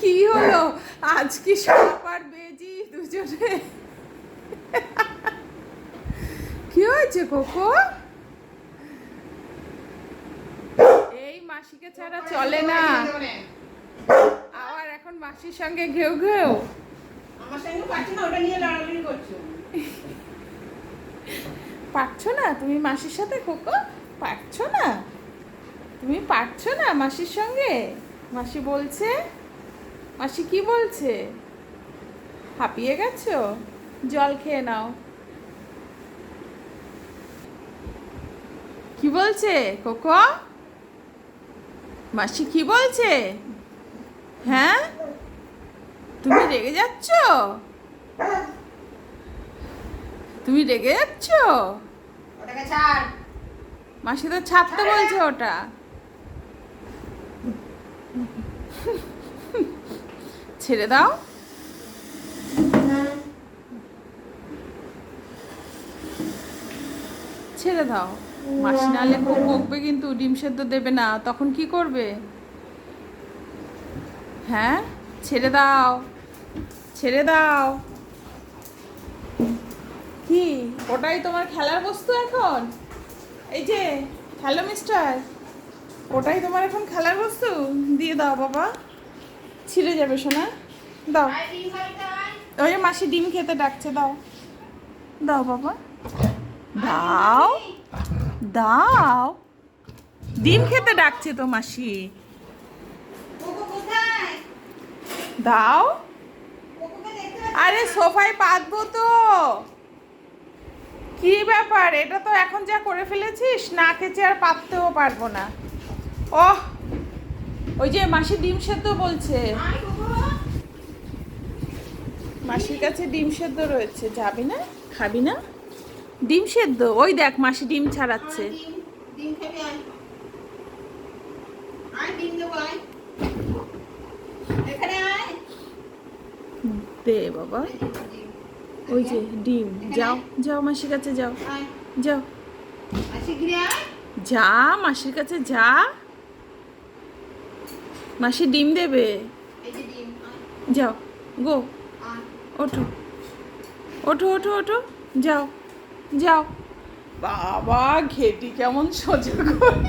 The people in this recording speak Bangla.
কি হলো আজ কি সাপ আর বেজি দুজনে? কি হয়েছে কোকো? এই মাসিকে ছাড়া চলে না। আবার এখন মাসির সঙ্গে ঘেউ ঘেউ। আমার সঙ্গে পারছো না, ওটা নিয়ে লড়ালড়ি করছো। পারছো না তুমি মাসির সাথে কোকো? পারছো না? তুমি পারছো না মাসির সঙ্গে? মাসি বলছে, মাসি কি বলছে? হাঁপিয়ে গেছো? জল খেয়ে নাও। কি বলছে কোকো? মাসি কি বলছে? হ্যাঁ, তুমি রেগে যাচ্ছ? তুমি রেগে যাচ্ছ? ওটাকে ছাড়। মাসি তো ছাড়তে বলছে ওটা। ছেড়ে দাও। ছেড়ে দাও। মাসি নালে খুব বকবে কিন্তু, ডিম সেদ্ধ দেবে না, তখন কি করবে? হ্যাঁ, ছেড়ে দাও, ছেড়ে দাও। কি ওটাই তোমার খেলার বস্তু এখন? এই যে, হ্যালো মিস্টার, ওটাই তোমার এখন খেলার বস্তু? দিয়ে দাও বাবা, ছিঁড়ে যাবে সোনা। দাও। আয় ডিম খাবি তো আয়। ওই যে মাসি ডিম খেতে ডাকছে, দাও। দাও বাবা, দাও দাও। ডিম খেতে ডাকছে তো মাসি। কোকো কোথায়? দাও। কোকোকে দেখতে পাচ্ছি আরে না। সোফায় পাতবো তো। কি ব্যাপার, এটা তো এখন যা করে ফেলেছিস, না খেতে আর পাততেও পারবো না। ওহ, ওই যে মাসি ডিম সেদ্ধ বলছে। আয় কোকো। মাসির কাছে ডিম সেদ্ধ রয়েছে, যাবি না? খাবি না ডিম সেদ্ধ? ওই দেখ মাসি ডিম ছাড়াচ্ছে। আয় ডিম, ডিম খাবি আয়। আয় ডিম দেবো আয়। এখানে আয়। দে বাবা, এই যে ডিম। ওই যে ডিম। যাও যাও মাসির কাছে যাও, আয়। যাও আয় শিগগিরই আয়। যা, মাসির কাছে যা। মাসি ডিম দেবে। এই যে ডিম আয়। যাও, গো, আয়। ওঠো ওঠো ওঠো ওঠো, যাও যাও। বাবা ঘেটি কেমন সোজা করে।